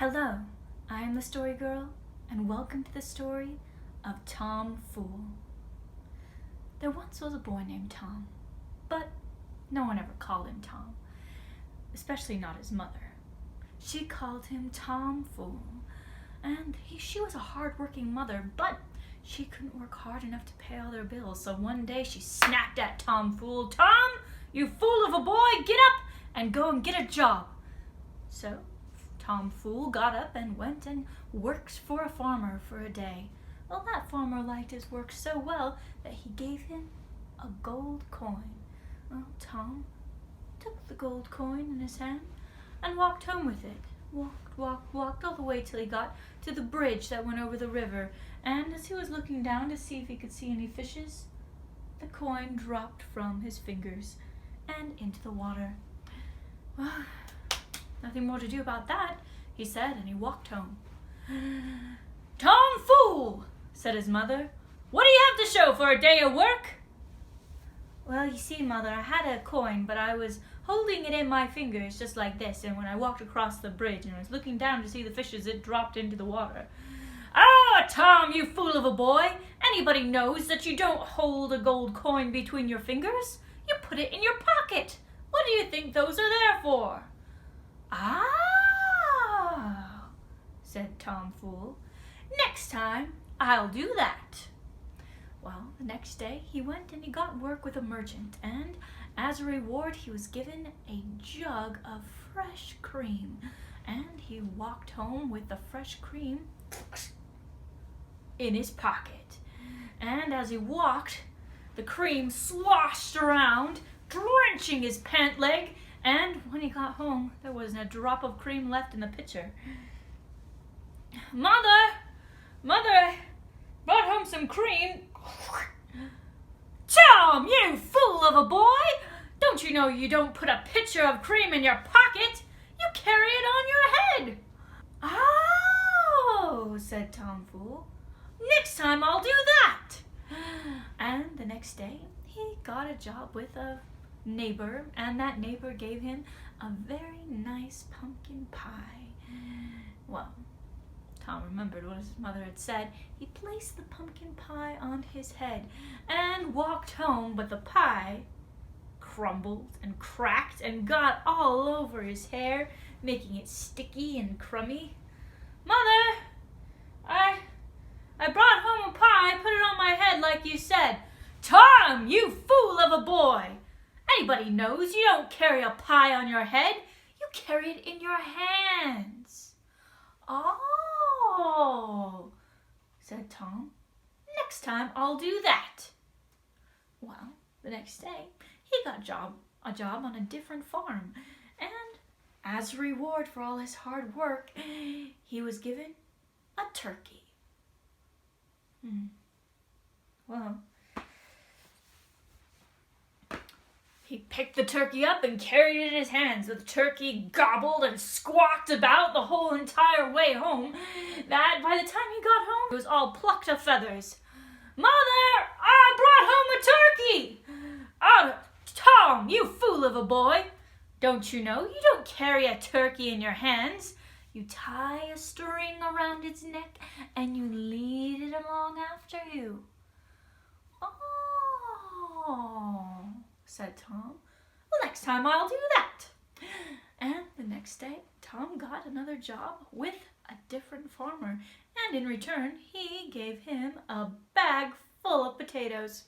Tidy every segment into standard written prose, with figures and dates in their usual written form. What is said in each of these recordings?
Hello, I am the Story Girl, and welcome to the story of Tom Fool. There once was a boy named Tom, but no one ever called him Tom, especially not his mother. She called him Tom Fool, and she was a hard-working mother, but she couldn't work hard enough to pay all their bills, so one day she snapped at Tom Fool. "Tom, you fool of a boy, get up and go and get a job." So Tom Fool got up and went and worked for a farmer for a day. Well, that farmer liked his work so well that he gave him a gold coin. Well, Tom took the gold coin in his hand and walked home with it. Walked all the way till he got to the bridge that went over the river, and as he was looking down to see if he could see any fishes, the coin dropped from his fingers and into the water. Well, nothing more to do about that, he said, and he walked home. "Tom Fool," said his mother, "what do you have to show for a day of work?" "Well, you see, Mother, I had a coin, but I was holding it in my fingers just like this, and when I walked across the bridge and was looking down to see the fishes, it dropped into the water." "Ah, Tom, you fool of a boy! Anybody knows that you don't hold a gold coin between your fingers. You put it in your pocket. What do you think those are there for?" "Ah," said Tom Fool. "Next time I'll do that." Well, the next day he went and he got work with a merchant, and as a reward he was given a jug of fresh cream, and he walked home with the fresh cream in his pocket. And as he walked, the cream sloshed around, drenching his pant leg, and when he got home, there wasn't a drop of cream left in the pitcher. Mother, I brought home some cream." "Tom, you fool of a boy! Don't you know you don't put a pitcher of cream in your pocket? You carry it on your head." "Oh," said Tom Fool. "Next time I'll do that." And the next day he got a job with a neighbor, and that neighbor gave him a very nice pumpkin pie. Well, Tom remembered what his mother had said. He placed the pumpkin pie on his head and walked home, but the pie crumbled and cracked and got all over his hair, making it sticky and crummy. "Mother, I brought home a pie, put it on my head like you said." "Tom, you fool of a boy! Anybody knows you don't carry a pie on your head. You carry it in your hands." "Oh," said Tom. "Next time I'll do that." Well, the next day he got a job on a different farm, and as a reward for all his hard work, he was given a turkey. Well, he picked the turkey up and carried it in his hands. The turkey gobbled and squawked about the whole entire way home, that by the time he got home, it was all plucked of feathers. "Mother, I brought home a turkey!" "Oh, Tom, you fool of a boy! Don't you know you don't carry a turkey in your hands? You tie a string around its neck and you lead it along after you." "Oh," said Tom. "Well, next time I'll do that." And the next day, Tom got another job with a different farmer, and in return, he gave him a bag full of potatoes.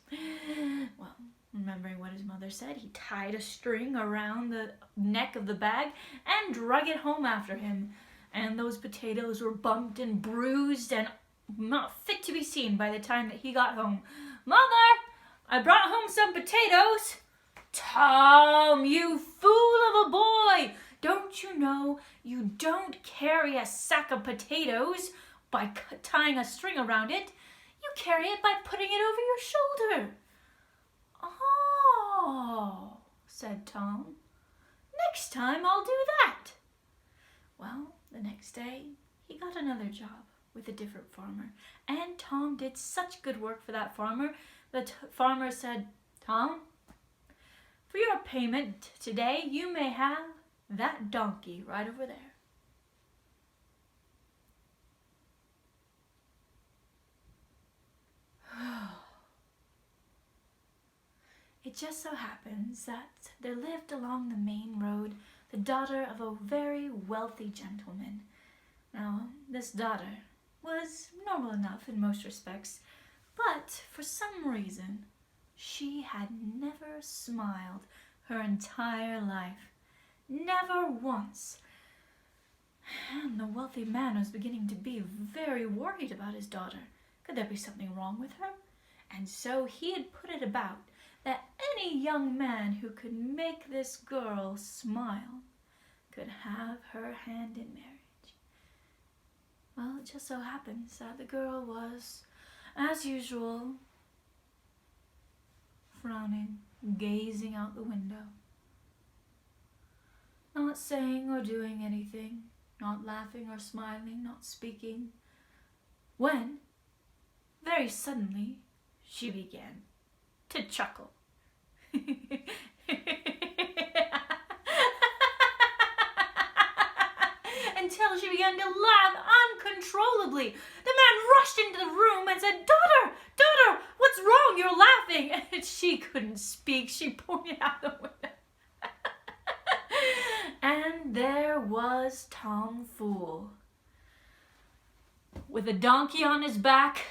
Well, remembering what his mother said, he tied a string around the neck of the bag and drug it home after him. And those potatoes were bumped and bruised and not fit to be seen by the time that he got home. "Mother, I brought home some potatoes." "Tom, you fool of a boy! Don't you know you don't carry a sack of potatoes by tying a string around it? You carry it by putting it over your shoulder." "Oh," said Tom. "Next time I'll do that." Well, the next day he got another job with a different farmer, and Tom did such good work for that farmer. The farmer said, "Tom, for your payment today, you may have that donkey right over there." It just so happens that there lived along the main road the daughter of a very wealthy gentleman. Now, this daughter was normal enough in most respects, but for some reason, she had never smiled her entire life. Never once. And the wealthy man was beginning to be very worried about his daughter. Could there be something wrong with her? And so he had put it about that any young man who could make this girl smile could have her hand in marriage. Well, it just so happens that the girl was, as usual, frowning, gazing out the window, not saying or doing anything, not laughing or smiling, not speaking, when, very suddenly, she began to chuckle. Until she began to laugh uncontrollably. The man rushed into the room and said, "Daughter, daughter, what's wrong? You're laughing." And she couldn't speak. She pointed out the window. And there was Tom Fool, with a donkey on his back,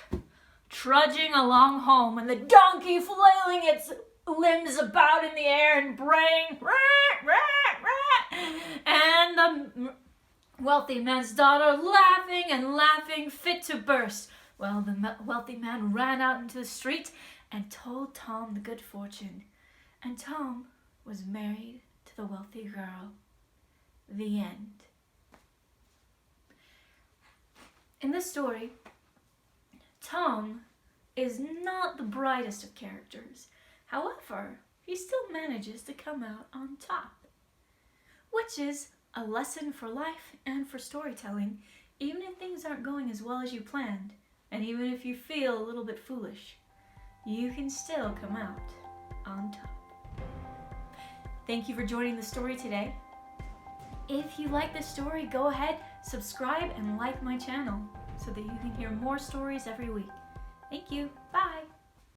trudging along home, and the donkey flailing its limbs about in the air and braying, "Rat, rat, rat," and the wealthy man's daughter laughing and laughing, fit to burst. Well, the wealthy man ran out into the street and told Tom the good fortune, and Tom was married to the wealthy girl. The end. In this story, Tom is not the brightest of characters. However, he still manages to come out on top, which is a lesson for life and for storytelling, even if things aren't going as well as you planned, and even if you feel a little bit foolish, you can still come out on top. Thank you for joining the story today. If you like this story, go ahead, subscribe, and like my channel so that you can hear more stories every week. Thank you. Bye.